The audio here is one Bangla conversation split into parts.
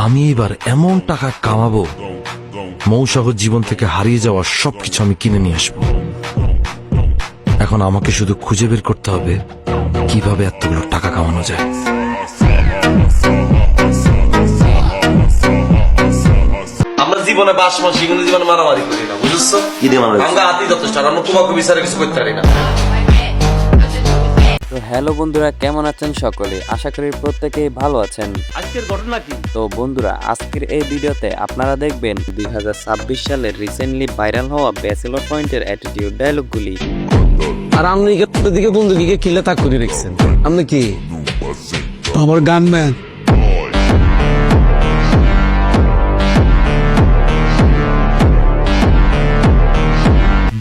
আমি এবার এমন টাকা কামাবো, মৌসাগর জীবন থেকে হারিয়ে যাওয়া সবকিছু আমি কিনে নিয়ে আসবো। এখন আমাকে শুধু খুঁজে বের করতে হবে কিভাবে এতগুলো টাকা কামানো যায়। আমরা জীবনে 5 মাস কিন্তু জীবনে মারামারি করি না, বুঝছো? কি দিয়ে মারা আমরা হাতি যথেষ্ট, আমরা তোমাকে বিচারে কিছু করতে পারি না। তো হ্যালো বন্ধুরা, কেমন আছেন সকলে? আশা করি প্রত্যেকেই ভালো আছেন। আজকের ঘটনা কি? তো বন্ধুরা, আজকের এই ভিডিওতে আপনারা দেখবেন 2026 সালের রিসেন্টলি ভাইরাল হওয়া ব্যাচেলর পয়েন্টের অ্যাটিটিউড ডায়লগগুলি। আর আপনি দিকে কোন দিকে কিলে তাক করে রেখেছেন? আপনি কি আমার গানম্যান?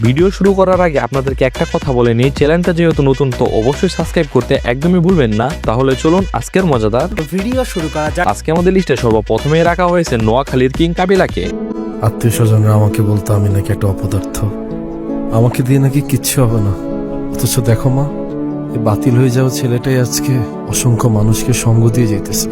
ভিডিও শুরু করার আগে আপনাদেরকে একটা কথা বলে নিই, চ্যানেলটা যেহেতু নতুন তো অবশ্যই সাবস্ক্রাইব করতে একদমই ভুলবেন না। তাহলে চলুন আজকের মজাদার ভিডিও শুরু করা যাক। আজকে আমাদের লিস্টে সর্বপ্রথমে রাখা হয়েছে নোয়াখালীর কিং কাবিলাকে। আত্মীয় স্বজনরা আমাকে বলতো আমি নাকি একটা অপদার্থ, আমাকে দিয়ে নাকি কিচ্ছু হবে না। অথচ দেখো মা, এই বাতিল হয়ে যাওয়া ছেলেটাই আজকে অসংখ্য মানুষকে সঙ্গ দিয়ে যেতেছে।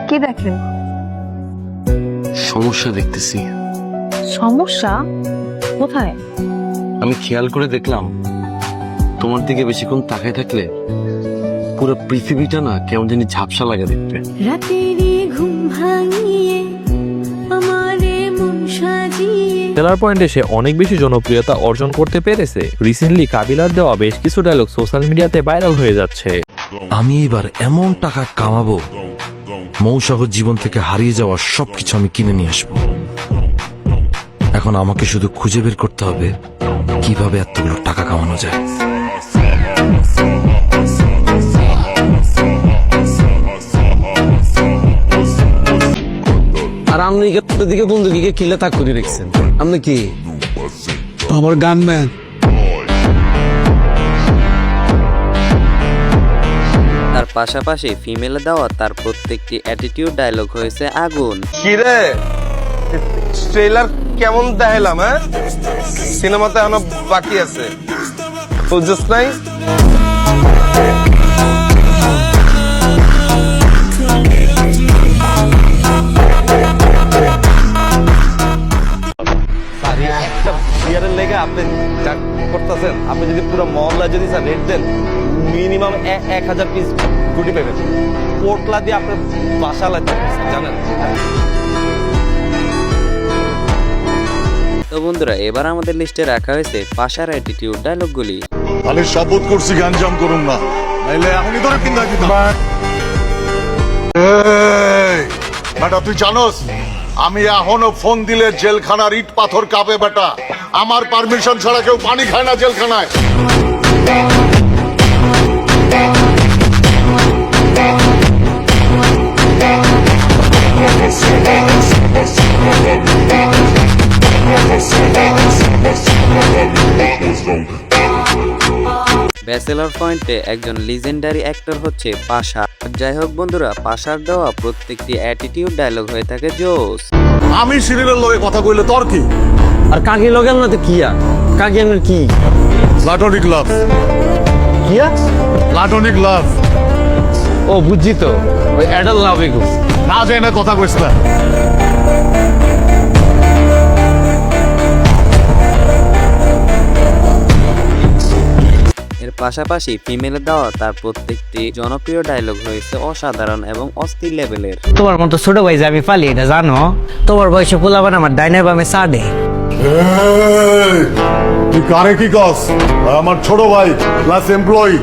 কি দেখেন? সমস্যা দেখতেছি। সমস্যা কোথায়? আমি খেয়াল করে দেখলাম তোমার দিকে বেশিক্ষণ তাকায় থাকলে পুরো পৃথিবীটা না কেমন জানি ঝাপসা লাগে দেখতে। সেলার পয়েন্টে সে অনেক বেশি জনপ্রিয়তা অর্জন করতে পেরেছে। রিসেন্টলি কাবিলার দেওয়া বেশ কিছু ডায়লগ সোশ্যাল মিডিয়াতে ভাইরাল হয়ে যাচ্ছে। আমি এবার এমন টাকা কামাবো, মৌসাগর জীবন থেকে হারিয়ে যাওয়া সবকিছু আমি কিনে নিয়ে আসবো। এখন আমাকে শুধু খুঁজে বের করতে হবে কিভাবে এতগুলো টাকা কামানো যায়। আর আপনি দিকে কোন দিকে কিলে তাক করে রেখেছেন? আপনি কি আমার গানম্যান? তার পাশাপাশি ফিমেলে দেওয়া তার প্রত্যেকটি অ্যাটিটিউড ডায়লগ হয়েছে আগুন। কিরে ট্রেলার কেমন দেখাইলাম? হ্যাঁ, সিনেমাতে এখনো বাকি আছে, বুঝছস নাই? একটা বিয়ারের লেগে আপনি যা করতেছেন, আপনি যদি পুরো মহল্লা যদি sir rate then, minimum 1000 piece গুটি পাবেন। পোটলা দিয়ে আপনার বাসা লাগবে জানেন। তো বন্ধুরা, এবার আমাদের লিস্টে রাখা হয়েছে পাশার অ্যাটিটিউড ডায়লগগুলি। তাহলে শপথ করছি গাঞ্জাম করুন না, নাইলে এখনই ধরে পিন্দা দিতাম। বেটা তুই জানোস আমি এখনো ফোন দিলে জেলখানার ইট পাথর কাঁপে বেটা। আমার পারমিশন ছাড়া কেউ পানি খায় না জেলখানায়। ব্যাচেলর পয়েন্টে একজন লিজেন্ডারি অ্যাক্টর হচ্ছে পাশা। যাই হোক বন্ধুরা, পাশার দেওয়া প্রত্যেকটি অ্যাটিটিউড ডায়লগ হয়ে থাকে জোস। আমি সিরিয়ালের লগে কথা কইলে তোর কি? আর কাকি লগেন না তো কি আর কাকি আনের কি? প্লাটোনিক লাভ। কিয়া প্লাটোনিক লাভ। ও বুঝছি তো, ওই অ্যাডাল লাভ এগুলো না যায় না কথা কইস না। এর পাশাপাশি ফিমেলে দেওয়া তার প্রত্যেকটি জনপ্রিয় ডায়লগ হয়েছে অসাধারণ এবং অস্থির লেভেলের। তোমার মতো ছোট ভাই যে আমি পালি এটা জানো? তোমার বয়সে পোলাবান আমার ডাইনের বামে চা দে। তুই কারে কি কস? আমার ছোট ভাই প্লাস এমপ্লয়ি।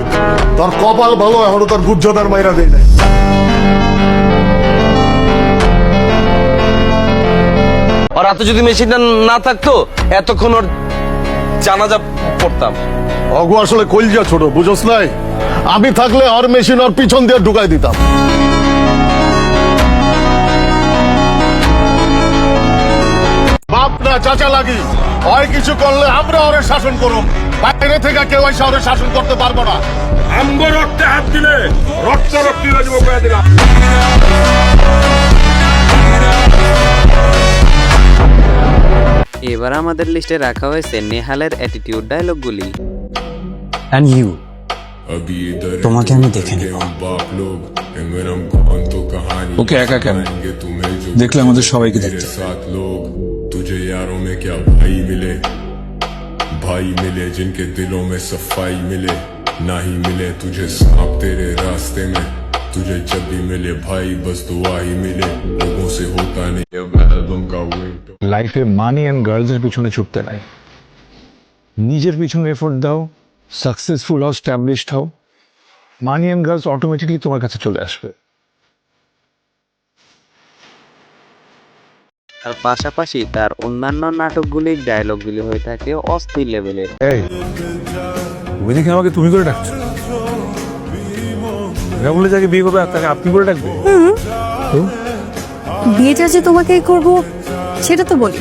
তোর কপাল ভালো, এখনো তোর গুজ্জদার মাইরা দেয় নাই। আর এত যদি মেশিনটা না থাকতো এতক্ষণ ওর জানাজা পড়তাম। অগু আসলে কইলজা ছোট, বুঝোস নাই? আমি থাকলে আর মেশিন ওর পিছন দিয়ে ঢুকাই দিতাম। বাপ না চাচা লাগি হয় কিছু করলে আমরা ওরে শাসন করুম, বাইরে থেকে কেউ এসে ওরে শাসন করতে পারবো না। আমগো রক্তে হাত দিলে রক্ত রক্তি হয়ে যাবো কয়ে দিলাম। এবার আমাদের লিস্টে রাখা হয়েছে নেহালের অ্যাটিটিউড ডায়লগগুলি। অ্যান্ড ইউ, তোমাকে আমি দেখে নেব। ওকে একা কেন দেখলে আমাদের সবাইকে দেখতে। तुझे यारों में क्या भाई मिले जिनके दिलों में सफाई मिले ना ही मिले तुझे सांप तेरे रास्ते में तुझे जब भी मिले भाई बस दुआ ही मिले लोगों से होता नहीं अब एल्बम का वेट লাইফে মানি অ্যান্ড গার্লসের পিছনে ছুটতে নাই, নিজের পিছনে এফোর্ট দাও, সাকসেসফুল হও, স্ট্যাবলিশড হও, মানি অ্যান্ড গার্লস অটোমেটিকলি তোমার কাছে চলে আসবে। আর পাশাপাশি তার অন্যান্য নাটকগুলির ডায়লগগুলি হয়ে থাকে অস্থির লেভেলের। এই তুমি দেখে আমাকে তুমি করে ডাকছো, এরা বলে যাকে বিয়ে করবে তাকে আপনি করে ডাকবে। বিয়েটা যে তোমাকে করব সেটা তো বলি।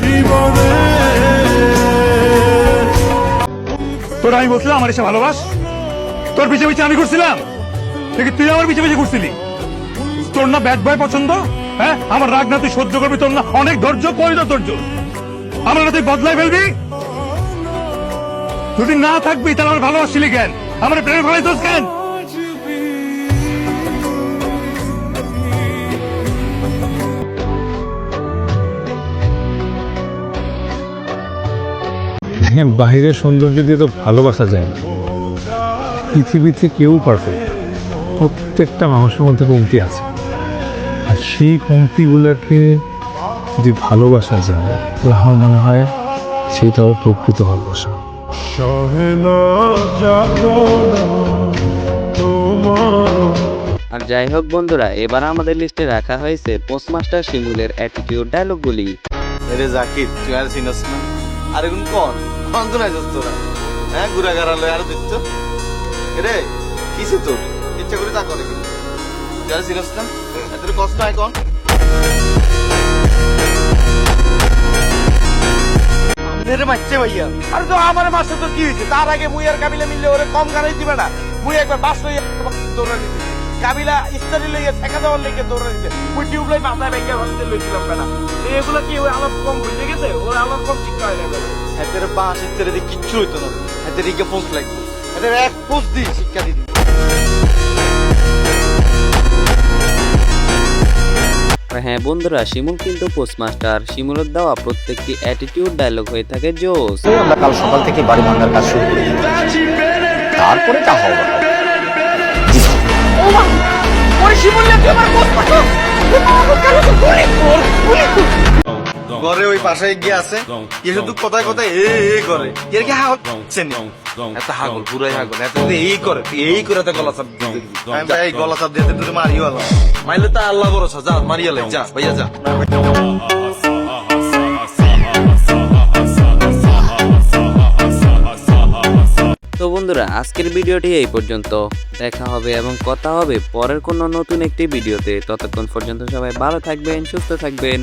তোর আমি বলছিলাম আমার এসে ভালোবাস, তোর পিছে পিছে আমি ঘুরছিলাম দেখি তুই আমার পিছে পিছে ঘুরছিলি। তোর না ব্যাড বয় পছন্দ, হ্যাঁ আমার রাগ না তুই সহ্য করবি, তোর না অনেক ধৈর্য, কই না ধৈর্য, আমার না তুই বদলাই ফেলবি। যদি না থাকবি তাহলে আমার ভালোবাসছিলি কেন, আমার প্রেমে ফেলাইছিস কেন? বাহিরের সৌন্দর্য দিয়ে তো ভালোবাসা যায় না, পৃথিবীতে কেউ পারফেক্ট, প্রত্যেকটা মানুষের মধ্যে কমতি আছে, আর সেই কমতিগুলোকে যদি ভালোবাসা যায় তাহলে আমার মনে হয় সেটা হলো প্রকৃত ভালোবাসা। আর যাই হোক বন্ধুরা, এবার আমাদের লিস্টে রাখা হয়েছে পোস্টমাস্টার শিমুলের অ্যাটিটিউড ডায়লগগুলি। এরে জাকির তুই আর চিনস না, আরে কোন কোন বন্ধু নাই তোরা, হ্যাঁ ঘুরা গাড়ালে আর দেখছো এরে কিসে তোর ইচ্ছা করে তা করে কিন্তু তুই আর চিনস না, এত কষ্ট হয় কোন আমাদের বাচ্চা ভাইয়া। আরে তো আমার মাসে তো কি হয়েছে, তার আগে মুই আর কাবিলা মিললে ওরে কম গাড়াই দিবে না, মুই একবার বাস লইয়া দৌড়া দিতে কাবিলা স্টাডি লইয়া ঠেকা দেওয়ার লেগে দৌড়া দিতে, মুই টিউবলাইট মাথায় ভেঙে ভাঙতে লইছিলাম না। এগুলো কি ওই আমার কম ভুলে গেছে, ওর আমার কম শিক্ষা হয় না। এদের বাস ইত্যাদি কিচ্ছু হইতো না, এদের ইকে পোস্ট লাগবে, এদের এক পোস্ট দিই শিক্ষা দিদি। হ্যাঁ বন্ধুরা, শিমুল কিন্তু পোস্টমাস্টার, শিমুলের দেওয়া প্রত্যেকটি অ্যাটিটিউড ডায়লগ হয়ে থাকে জোস। আমরা কাল সকাল থেকে বাড়ি ভাঙার কাজ শুরু করে দিই, তারপরে যা হবে। ঘরে ওই পাশে গিয়ে আছে এ শুধু কথায় কথায় এ করে এর কি হাগছে নি, এত হাগল পুরাই হাগল, এত এই করে এই করে তো গলা চাপ দিয়ে এই গলা চাপ দিয়ে তুই মারিও আলো মাইলে তা আল্লাহ ভরসা, যা মারিয়া লে, যা ভাইয়া যা। তো বন্ধুরা, আজকের ভিডিওটি এই পর্যন্ত, দেখা হবে এবং কথা হবে পরের কোনো নতুন একটি ভিডিওতে। ততক্ষণ পর্যন্ত সবাই ভালো থাকবেন, সুস্থ থাকবেন।